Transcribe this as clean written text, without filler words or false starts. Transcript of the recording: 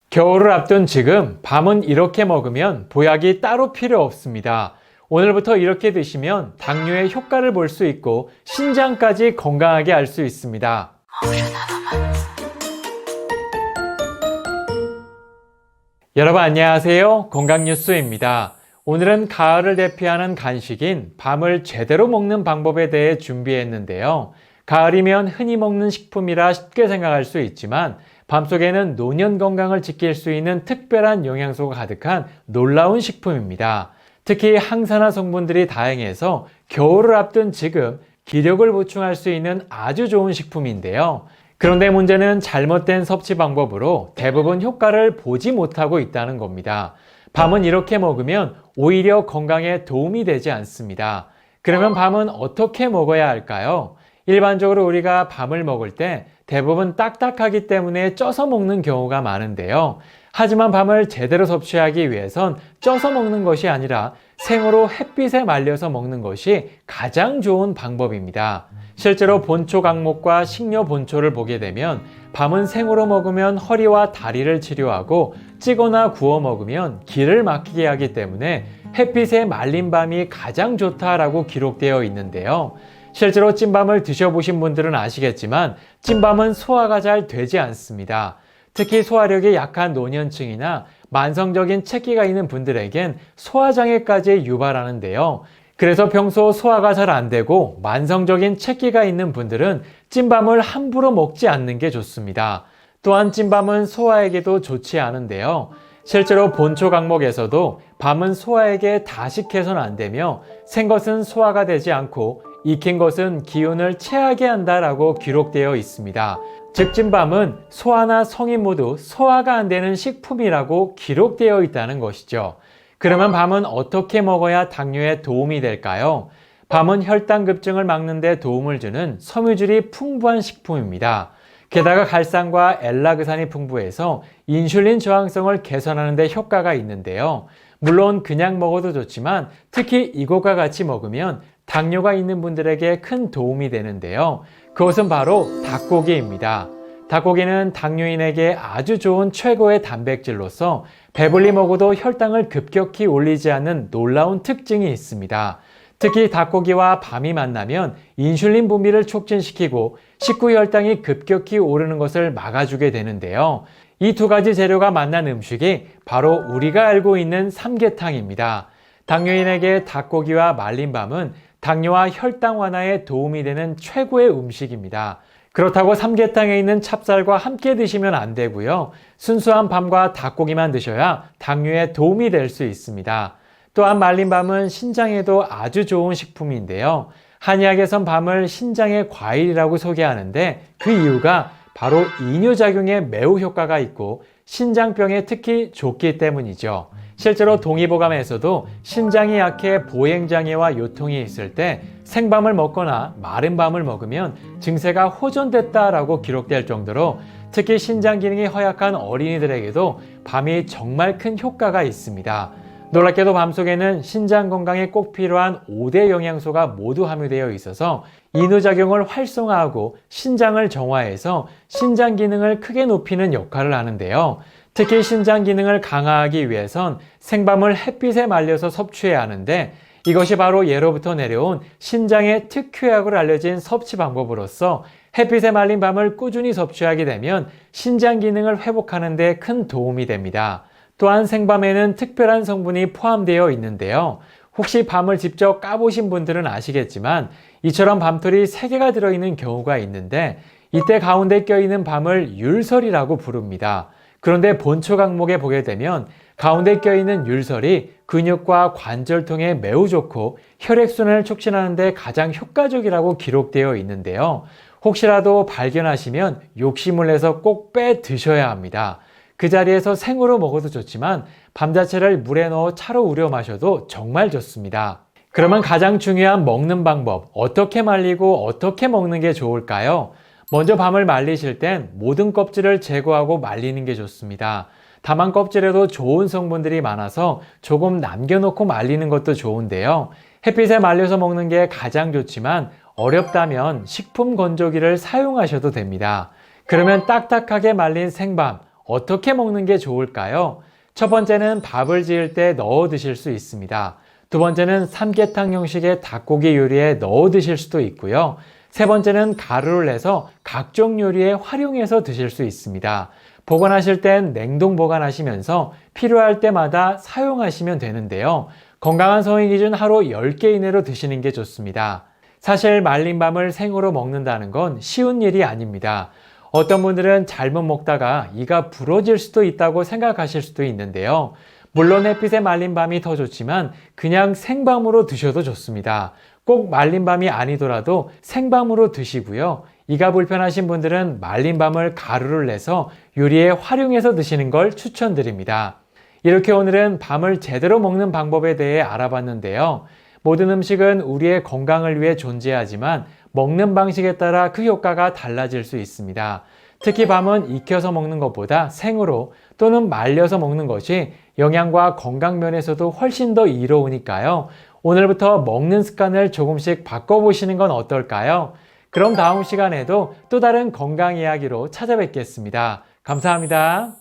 겨울을 앞둔 지금 밤은 이렇게 먹으면 보약이 따로 필요 없습니다. 오늘부터 이렇게 드시면 당뇨의 효과를 볼 수 있고 신장까지 건강하게 할 수 있습니다. 여러분 안녕하세요. 건강뉴스입니다. 오늘은 가을을 대표하는 간식인 밤을 제대로 먹는 방법에 대해 준비했는데요. 가을이면 흔히 먹는 식품이라 쉽게 생각할 수 있지만 밤속에는 노년 건강을 지킬 수 있는 특별한 영양소가 가득한 놀라운 식품입니다. 특히 항산화 성분들이 다양해서 겨울을 앞둔 지금 기력을 보충할 수 있는 아주 좋은 식품인데요. 그런데 문제는 잘못된 섭취 방법으로 대부분 효과를 보지 못하고 있다는 겁니다. 밤은 이렇게 먹으면 오히려 건강에 도움이 되지 않습니다. 그러면 밤은 어떻게 먹어야 할까요? 일반적으로 우리가 밤을 먹을 때 대부분 딱딱하기 때문에 쪄서 먹는 경우가 많은데요. 하지만 밤을 제대로 섭취하기 위해선 쪄서 먹는 것이 아니라 생으로 햇빛에 말려서 먹는 것이 가장 좋은 방법입니다. 실제로 본초 강목과 식료 본초를 보게 되면 밤은 생으로 먹으면 허리와 다리를 치료하고 찌거나 구워 먹으면 기를 막히게 하기 때문에 햇빛에 말린 밤이 가장 좋다라고 기록되어 있는데요. 실제로 찐밤을 드셔보신 분들은 아시겠지만 찐밤은 소화가 잘 되지 않습니다. 특히 소화력이 약한 노년층이나 만성적인 체기가 있는 분들에겐 소화장애까지 유발하는데요. 그래서 평소 소화가 잘 안 되고 만성적인 체기가 있는 분들은 찐밤을 함부로 먹지 않는 게 좋습니다. 또한 찐밤은 소화에게도 좋지 않은데요. 실제로 본초 강목에서도 밤은 소화에게 다식해서는 안 되며 생것은 소화가 되지 않고 익힌 것은 기운을 체하게 한다라고 기록되어 있습니다. 즉 찐밤은 소화나 성인 모두 소화가 안 되는 식품이라고 기록되어 있다는 것이죠. 그러면 밤은 어떻게 먹어야 당뇨에 도움이 될까요? 밤은 혈당 급증을 막는 데 도움을 주는 섬유질이 풍부한 식품입니다. 게다가 갈산과 엘라그산이 풍부해서 인슐린 저항성을 개선하는 데 효과가 있는데요. 물론 그냥 먹어도 좋지만 특히 이것과 같이 먹으면 당뇨가 있는 분들에게 큰 도움이 되는데요. 그것은 바로 닭고기입니다. 닭고기는 당뇨인에게 아주 좋은 최고의 단백질로서 배불리 먹어도 혈당을 급격히 올리지 않는 놀라운 특징이 있습니다. 특히 닭고기와 밤이 만나면 인슐린 분비를 촉진시키고 식후 혈당이 급격히 오르는 것을 막아주게 되는데요. 이 두 가지 재료가 만난 음식이 바로 우리가 알고 있는 삼계탕입니다. 당뇨인에게 닭고기와 말린 밤은 당뇨와 혈당 완화에 도움이 되는 최고의 음식입니다. 그렇다고 삼계탕에 있는 찹쌀과 함께 드시면 안 되고요. 순수한 밤과 닭고기만 드셔야 당뇨에 도움이 될 수 있습니다. 또한 말린 밤은 신장에도 아주 좋은 식품인데요. 한의학에선 밤을 신장의 과일이라고 소개하는데 그 이유가 바로 이뇨작용에 매우 효과가 있고 신장병에 특히 좋기 때문이죠. 실제로 동의보감에서도 신장이 약해 보행장애와 요통이 있을 때 생밤을 먹거나 마른 밤을 먹으면 증세가 호전됐다라고 기록될 정도로 특히 신장 기능이 허약한 어린이들에게도 밤이 정말 큰 효과가 있습니다. 놀랍게도 밤속에는 신장 건강에 꼭 필요한 5대 영양소가 모두 함유되어 있어서 이뇨작용을 활성화하고 신장을 정화해서 신장 기능을 크게 높이는 역할을 하는데요. 특히 신장 기능을 강화하기 위해선 생밤을 햇빛에 말려서 섭취해야 하는데 이것이 바로 예로부터 내려온 신장의 특효약으로 알려진 섭취 방법으로서 햇빛에 말린 밤을 꾸준히 섭취하게 되면 신장 기능을 회복하는 데 큰 도움이 됩니다. 또한 생밤에는 특별한 성분이 포함되어 있는데요. 혹시 밤을 직접 까보신 분들은 아시겠지만 이처럼 밤톨이 3개가 들어있는 경우가 있는데 이때 가운데 껴있는 밤을 율설이라고 부릅니다. 그런데 본초 강목에 보게 되면 가운데 껴있는 율설이 근육과 관절통에 매우 좋고 혈액순환을 촉진하는 데 가장 효과적이라고 기록되어 있는데요. 혹시라도 발견하시면 욕심을 내서 꼭 빼 드셔야 합니다. 그 자리에서 생으로 먹어도 좋지만 밤 자체를 물에 넣어 차로 우려 마셔도 정말 좋습니다. 그러면 가장 중요한 먹는 방법, 어떻게 말리고 어떻게 먹는 게 좋을까요? 먼저 밤을 말리실 땐 모든 껍질을 제거하고 말리는 게 좋습니다. 다만 껍질에도 좋은 성분들이 많아서 조금 남겨놓고 말리는 것도 좋은데요. 햇빛에 말려서 먹는 게 가장 좋지만 어렵다면 식품 건조기를 사용하셔도 됩니다. 그러면 딱딱하게 말린 생밤, 어떻게 먹는 게 좋을까요? 첫 번째는 밥을 지을 때 넣어 드실 수 있습니다. 두 번째는 삼계탕 형식의 닭고기 요리에 넣어 드실 수도 있고요. 세 번째는 가루를 내서 각종 요리에 활용해서 드실 수 있습니다. 보관하실 땐 냉동 보관하시면서 필요할 때마다 사용하시면 되는데요. 건강한 성인 기준 하루 10개 이내로 드시는 게 좋습니다. 사실 말린 밤을 생으로 먹는다는 건 쉬운 일이 아닙니다. 어떤 분들은 잘못 먹다가 이가 부러질 수도 있다고 생각하실 수도 있는데요. 물론 햇빛에 말린 밤이 더 좋지만 그냥 생밤으로 드셔도 좋습니다. 꼭 말린 밤이 아니더라도 생밤으로 드시고요. 이가 불편하신 분들은 말린 밤을 가루를 내서 요리에 활용해서 드시는 걸 추천드립니다. 이렇게 오늘은 밤을 제대로 먹는 방법에 대해 알아봤는데요. 모든 음식은 우리의 건강을 위해 존재하지만 먹는 방식에 따라 그 효과가 달라질 수 있습니다. 특히 밤은 익혀서 먹는 것보다 생으로 또는 말려서 먹는 것이 영양과 건강 면에서도 훨씬 더 이로우니까요. 오늘부터 먹는 습관을 조금씩 바꿔보시는 건 어떨까요? 그럼 다음 시간에도 또 다른 건강 이야기로 찾아뵙겠습니다. 감사합니다.